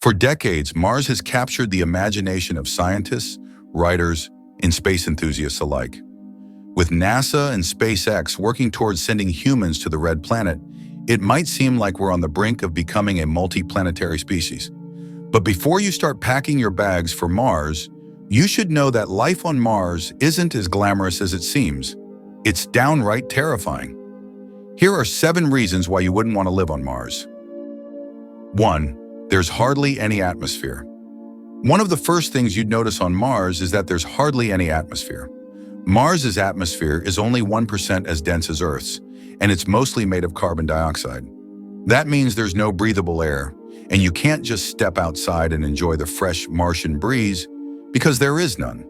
For decades, Mars has captured the imagination of scientists, writers, and space enthusiasts alike. With NASA and SpaceX working towards sending humans to the red planet, it might seem like we're on the brink of becoming a multi-planetary species. But before you start packing your bags for Mars, you should know that life on Mars isn't as glamorous as it seems. It's downright terrifying. Here are 7 reasons why you wouldn't want to live on Mars. 1. There's hardly any atmosphere. One of the first things you'd notice on Mars is that there's hardly any atmosphere. Mars's atmosphere is only 1% as dense as Earth's, and it's mostly made of carbon dioxide. That means there's no breathable air, and you can't just step outside and enjoy the fresh Martian breeze, because there is none.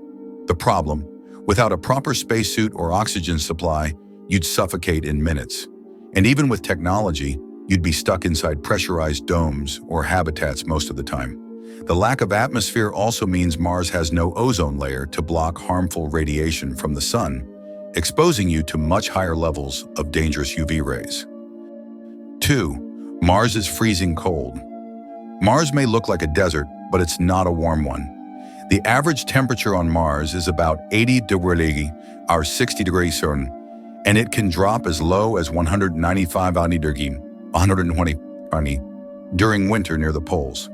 The problem, without a proper spacesuit or oxygen supply, you'd suffocate in minutes. And even with technology, you'd be stuck inside pressurized domes or habitats most of the time. The lack of atmosphere also means Mars has no ozone layer to block harmful radiation from the sun, exposing you to much higher levels of dangerous UV rays. 2. Mars is freezing cold. Mars may look like a desert, but it's not a warm one. The average temperature on Mars is about 80 degrees or 60 degrees Celsius, and it can drop as low as 195 degrees, 120 during winter near the poles.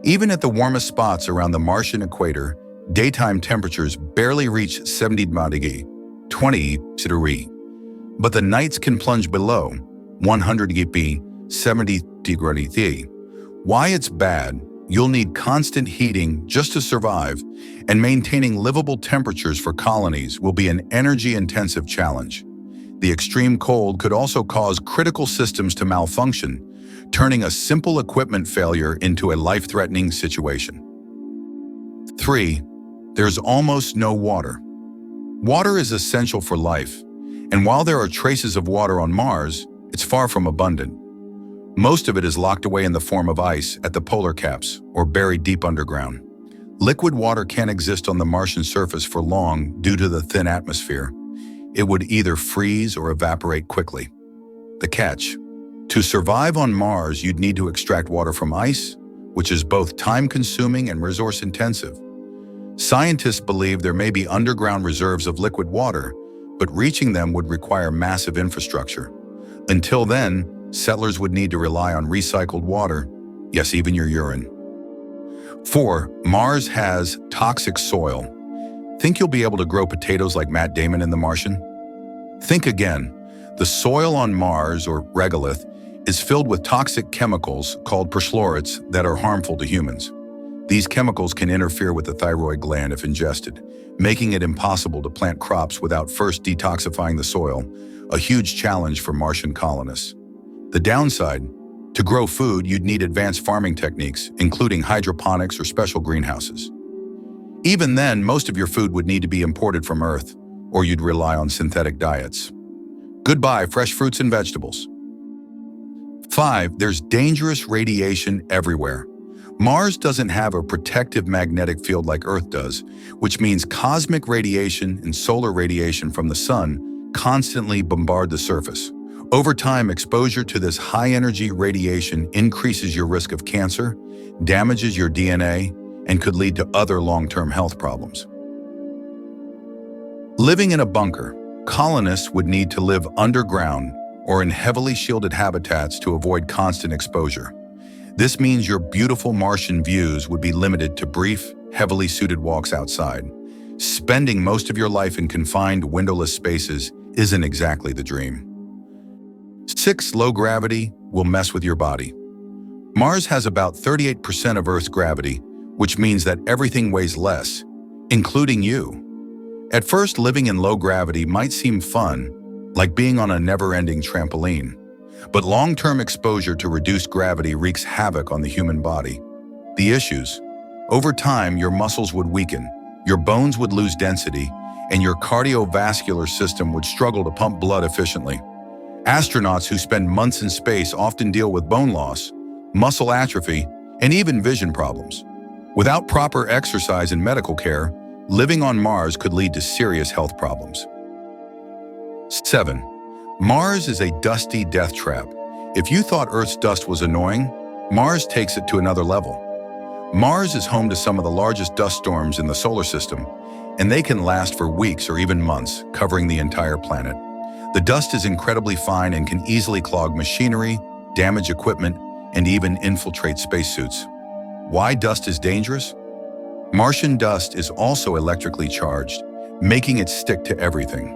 Even at the warmest spots around the Martian equator, daytime temperatures barely reach 70 degrees, 20 degrees, but the nights can plunge below 100 degrees, 70 degrees. Why it's bad? You'll need constant heating just to survive, and maintaining livable temperatures for colonies will be an energy-intensive challenge. The extreme cold could also cause critical systems to malfunction, turning a simple equipment failure into a life-threatening situation. 3. There's almost no water. Water is essential for life, and while there are traces of water on Mars, it's far from abundant. Most of it is locked away in the form of ice at the polar caps or buried deep underground. Liquid water can't exist on the Martian surface for long due to the thin atmosphere. It would either freeze or evaporate quickly. The catch: to survive on Mars, you'd need to extract water from ice, which is both time-consuming and resource-intensive. Scientists believe there may be underground reserves of liquid water, but reaching them would require massive infrastructure. Until then, settlers would need to rely on recycled water, yes, even your urine. 4. Mars has toxic soil. Think you'll be able to grow potatoes like Matt Damon in The Martian? Think again. The soil on Mars, or regolith, is filled with toxic chemicals called perfluorates that are harmful to humans. These chemicals can interfere with the thyroid gland if ingested, making it impossible to plant crops without first detoxifying the soil, a huge challenge for Martian colonists. The downside: to grow food, you'd need advanced farming techniques, including hydroponics or special greenhouses. Even then, most of your food would need to be imported from Earth, or you'd rely on synthetic diets. Goodbye, fresh fruits and vegetables. 5. There's dangerous radiation everywhere. Mars doesn't have a protective magnetic field like Earth does, which means cosmic radiation and solar radiation from the sun constantly bombard the surface. Over time, exposure to this high-energy radiation increases your risk of cancer, damages your DNA, and could lead to other long-term health problems. Living in a bunker, colonists would need to live underground or in heavily shielded habitats to avoid constant exposure. This means your beautiful Martian views would be limited to brief, heavily suited walks outside. Spending most of your life in confined, windowless spaces isn't exactly the dream. 6. Low gravity will mess with your body. Mars has about 38% of Earth's gravity, which means that everything weighs less, including you. At first, living in low gravity might seem fun, like being on a never-ending trampoline. But long-term exposure to reduced gravity wreaks havoc on the human body. The issues: over time, your muscles would weaken, your bones would lose density, and your cardiovascular system would struggle to pump blood efficiently. Astronauts who spend months in space often deal with bone loss, muscle atrophy, and even vision problems. Without proper exercise and medical care, living on Mars could lead to serious health problems. 7. Mars is a dusty death trap. If you thought Earth's dust was annoying, Mars takes it to another level. Mars is home to some of the largest dust storms in the solar system, and they can last for weeks or even months, covering the entire planet. The dust is incredibly fine and can easily clog machinery, damage equipment, and even infiltrate spacesuits. Why dust is dangerous? Martian dust is also electrically charged, making it stick to everything.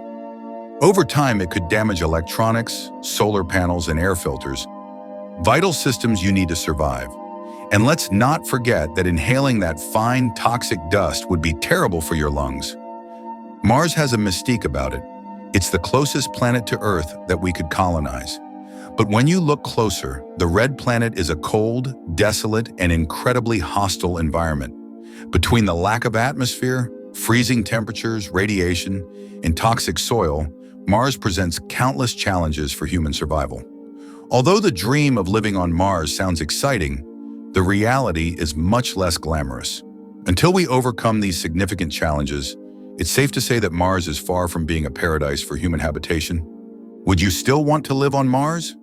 Over time, it could damage electronics, solar panels, and air filters, vital systems you need to survive. And let's not forget that inhaling that fine, toxic dust would be terrible for your lungs. Mars has a mystique about it. It's the closest planet to Earth that we could colonize. But when you look closer, the red planet is a cold, desolate, and incredibly hostile environment. Between the lack of atmosphere, freezing temperatures, radiation, and toxic soil, Mars presents countless challenges for human survival. Although the dream of living on Mars sounds exciting, the reality is much less glamorous. Until we overcome these significant challenges, it's safe to say that Mars is far from being a paradise for human habitation. Would you still want to live on Mars?